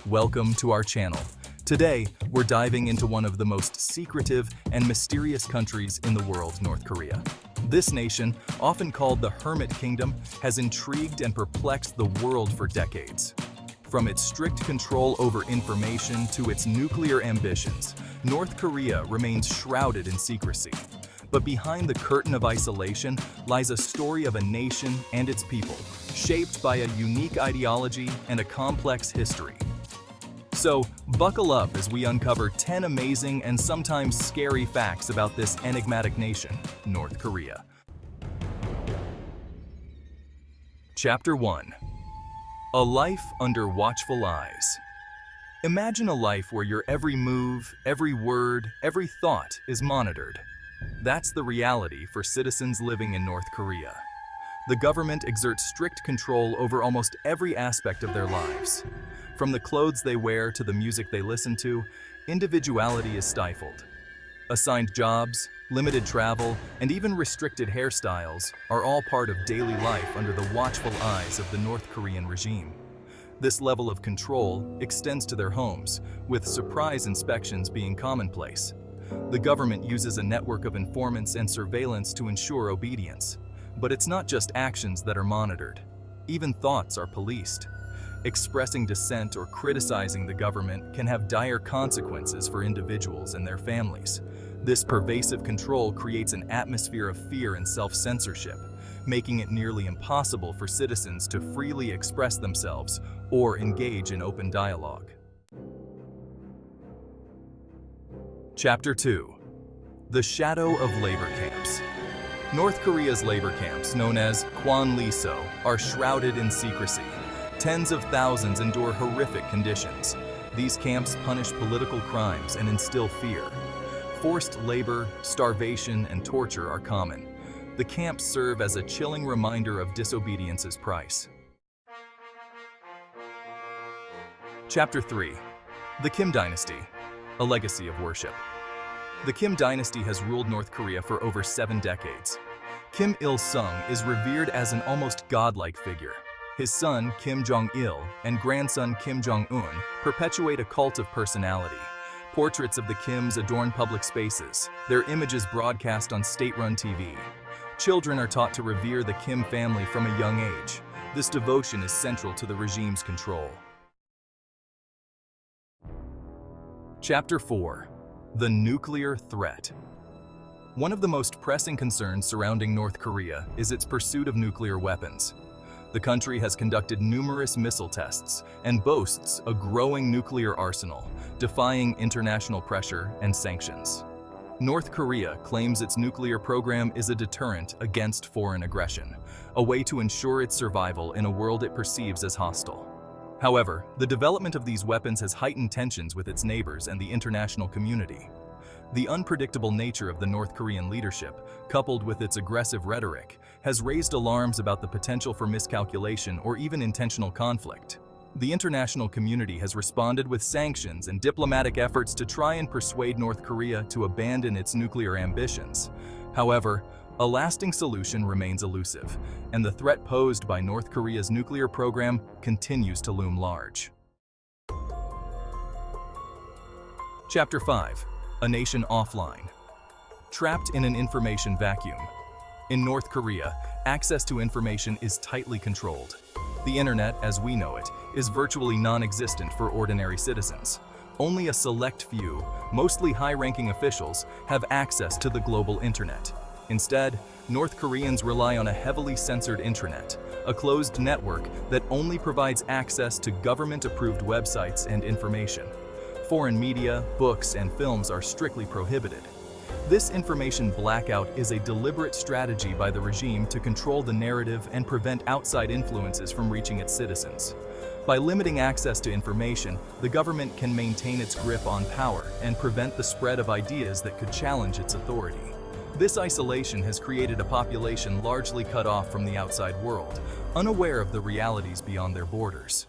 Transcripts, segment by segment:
welcome to our channel. Today, we're diving into one of the most secretive and mysterious countries in the world, North Korea. This nation, often called the Hermit Kingdom, has intrigued and perplexed the world for decades. From its strict control over information to its nuclear ambitions, North Korea remains shrouded in secrecy. But behind the curtain of isolation lies a story of a nation and its people, shaped by a unique ideology and a complex history. So, buckle up as we uncover 10 amazing and sometimes scary facts about this enigmatic nation, North Korea. Chapter 1. A life under watchful eyes. Imagine a life where your every move, every word, every thought is monitored. That's the reality for citizens living in North Korea. The government exerts strict control over almost every aspect of their lives. From the clothes they wear to the music they listen to, individuality is stifled. Assigned jobs, limited travel, and even restricted hairstyles are all part of daily life under the watchful eyes of the North Korean regime. This level of control extends to their homes, with surprise inspections being commonplace. The government uses a network of informants and surveillance to ensure obedience. But it's not just actions that are monitored. Even thoughts are policed. Expressing dissent or criticizing the government can have dire consequences for individuals and their families. This pervasive control creates an atmosphere of fear and self-censorship, making it nearly impossible for citizens to freely express themselves or engage in open dialogue. Chapter 2. The Shadow of Labor Camps. North Korea's labor camps, known as Kwanliso, are shrouded in secrecy. Tens of thousands endure horrific conditions. These camps punish political crimes and instill fear. Forced labor, starvation, and torture are common. The camps serve as a chilling reminder of disobedience's price. Chapter 3. The Kim Dynasty, a legacy of worship. The Kim dynasty has ruled North Korea for over 7 decades. Kim Il-sung is revered as an almost godlike figure. His son, Kim Jong-il, and grandson, Kim Jong-un, perpetuate a cult of personality. Portraits of the Kims adorn public spaces, their images broadcast on state-run TV. Children are taught to revere the Kim family from a young age. This devotion is central to the regime's control. Chapter 4. The nuclear threat. One of the most pressing concerns surrounding North Korea is its pursuit of nuclear weapons. The country has conducted numerous missile tests and boasts a growing nuclear arsenal, defying international pressure and sanctions. North Korea claims its nuclear program is a deterrent against foreign aggression, a way to ensure its survival in a world it perceives as hostile. However, the development of these weapons has heightened tensions with its neighbors and the international community. The unpredictable nature of the North Korean leadership, coupled with its aggressive rhetoric, has raised alarms about the potential for miscalculation or even intentional conflict. The international community has responded with sanctions and diplomatic efforts to try and persuade North Korea to abandon its nuclear ambitions. However, a lasting solution remains elusive, and the threat posed by North Korea's nuclear program continues to loom large. Chapter 5. A nation offline. Trapped in an information vacuum. In North Korea, access to information is tightly controlled. The internet, as we know it, is virtually non-existent for ordinary citizens. Only a select few, mostly high-ranking officials, have access to the global internet. Instead, North Koreans rely on a heavily censored intranet, a closed network that only provides access to government-approved websites and information. Foreign media, books, and films are strictly prohibited. This information blackout is a deliberate strategy by the regime to control the narrative and prevent outside influences from reaching its citizens. By limiting access to information, the government can maintain its grip on power and prevent the spread of ideas that could challenge its authority. This isolation has created a population largely cut off from the outside world, unaware of the realities beyond their borders.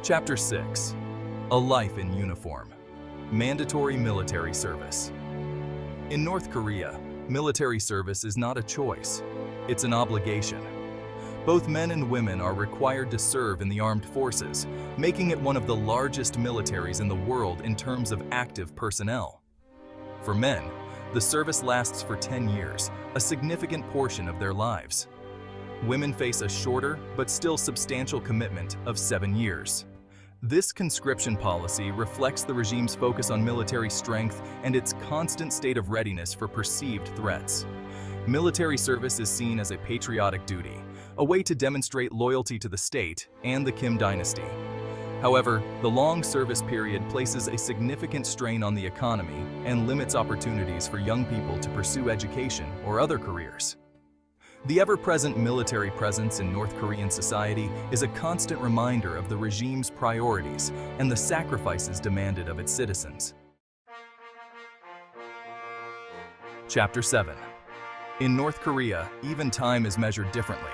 Chapter 6. A life in uniform. Mandatory military service. In North Korea, military service is not a choice, it's an obligation. Both men and women are required to serve in the armed forces, making it one of the largest militaries in the world in terms of active personnel. For men, the service lasts for 10 years, a significant portion of their lives. Women face a shorter, but still substantial commitment of 7 years. This conscription policy reflects the regime's focus on military strength and its constant state of readiness for perceived threats. Military service is seen as a patriotic duty, a way to demonstrate loyalty to the state and the Kim dynasty. However, the long service period places a significant strain on the economy and limits opportunities for young people to pursue education or other careers. The ever-present military presence in North Korean society is a constant reminder of the regime's priorities and the sacrifices demanded of its citizens. Chapter 7. In North Korea, even time is measured differently.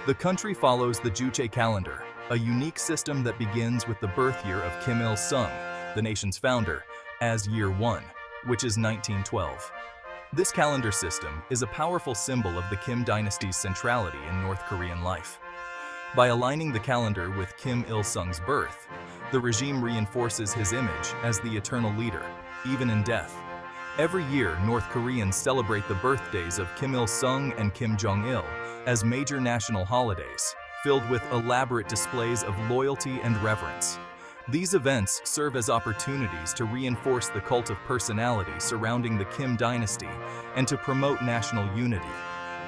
The country follows the Juche calendar, a unique system that begins with the birth year of Kim Il-sung, the nation's founder, as Year 1, which is 1912. This calendar system is a powerful symbol of the Kim dynasty's centrality in North Korean life. By aligning the calendar with Kim Il-sung's birth, the regime reinforces his image as the eternal leader, even in death. Every year, North Koreans celebrate the birthdays of Kim Il-sung and Kim Jong-il as major national holidays, filled with elaborate displays of loyalty and reverence. These events serve as opportunities to reinforce the cult of personality surrounding the Kim dynasty and to promote national unity.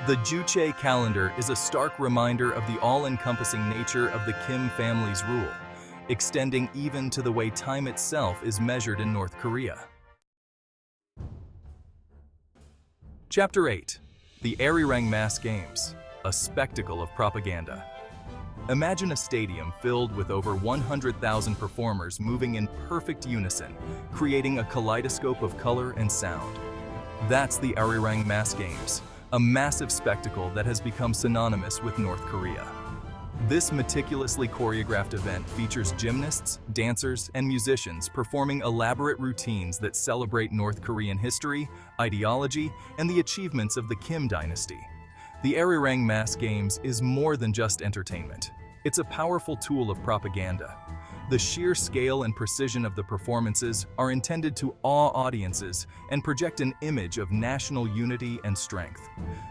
The Juche calendar is a stark reminder of the all-encompassing nature of the Kim family's rule, extending even to the way time itself is measured in North Korea. Chapter 8. The Arirang Mass Games, a spectacle of propaganda. Imagine a stadium filled with over 100,000 performers moving in perfect unison, creating a kaleidoscope of color and sound. That's the Arirang Mass Games, a massive spectacle that has become synonymous with North Korea. This meticulously choreographed event features gymnasts, dancers, and musicians performing elaborate routines that celebrate North Korean history, ideology, and the achievements of the Kim dynasty. The Arirang Mass Games is more than just entertainment. It's a powerful tool of propaganda. The sheer scale and precision of the performances are intended to awe audiences and project an image of national unity and strength.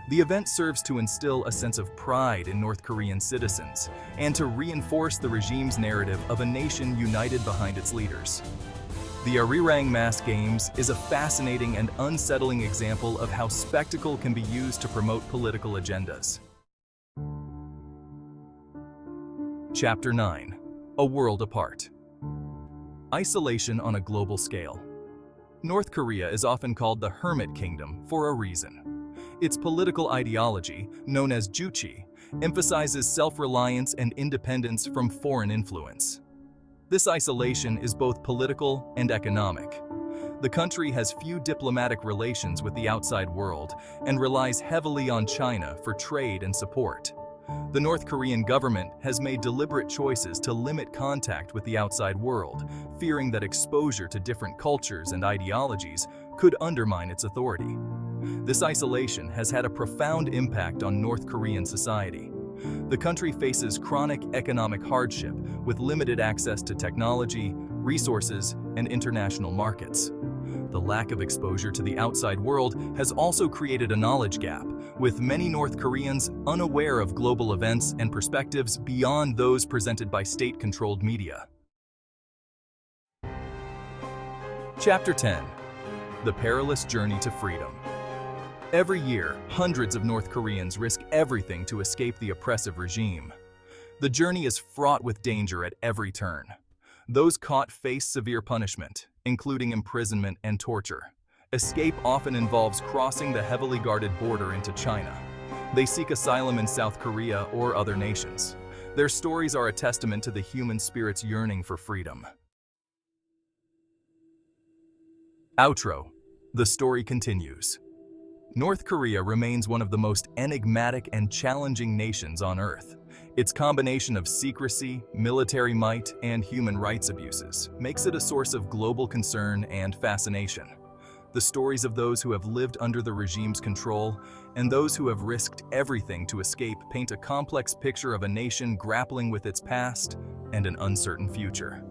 The event serves to instill a sense of pride in North Korean citizens and to reinforce the regime's narrative of a nation united behind its leaders. The Arirang Mass Games is a fascinating and unsettling example of how spectacle can be used to promote political agendas. Chapter 9. A World Apart. Isolation on a global scale. North Korea is often called the Hermit Kingdom for a reason. Its political ideology, known as Juche, emphasizes self-reliance and independence from foreign influence. This isolation is both political and economic. The country has few diplomatic relations with the outside world and relies heavily on China for trade and support. The North Korean government has made deliberate choices to limit contact with the outside world, fearing that exposure to different cultures and ideologies could undermine its authority. This isolation has had a profound impact on North Korean society. The country faces chronic economic hardship with limited access to technology, resources, and international markets. The lack of exposure to the outside world has also created a knowledge gap, with many North Koreans unaware of global events and perspectives beyond those presented by state-controlled media. Chapter 10. The Perilous Journey to Freedom. Every year, hundreds of North Koreans risk everything to escape the oppressive regime. The journey is fraught with danger at every turn. Those caught face severe punishment, including imprisonment and torture. Escape often involves crossing the heavily guarded border into China. They seek asylum in South Korea or other nations. Their stories are a testament to the human spirit's yearning for freedom. Outro. The story continues. North Korea remains one of the most enigmatic and challenging nations on Earth. Its combination of secrecy, military might, and human rights abuses makes it a source of global concern and fascination. The stories of those who have lived under the regime's control and those who have risked everything to escape paint a complex picture of a nation grappling with its past and an uncertain future.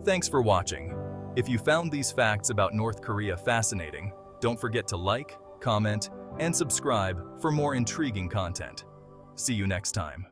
Thanks for watching. If you found these facts about North Korea fascinating, don't forget to like, comment, and subscribe for more intriguing content. See you next time.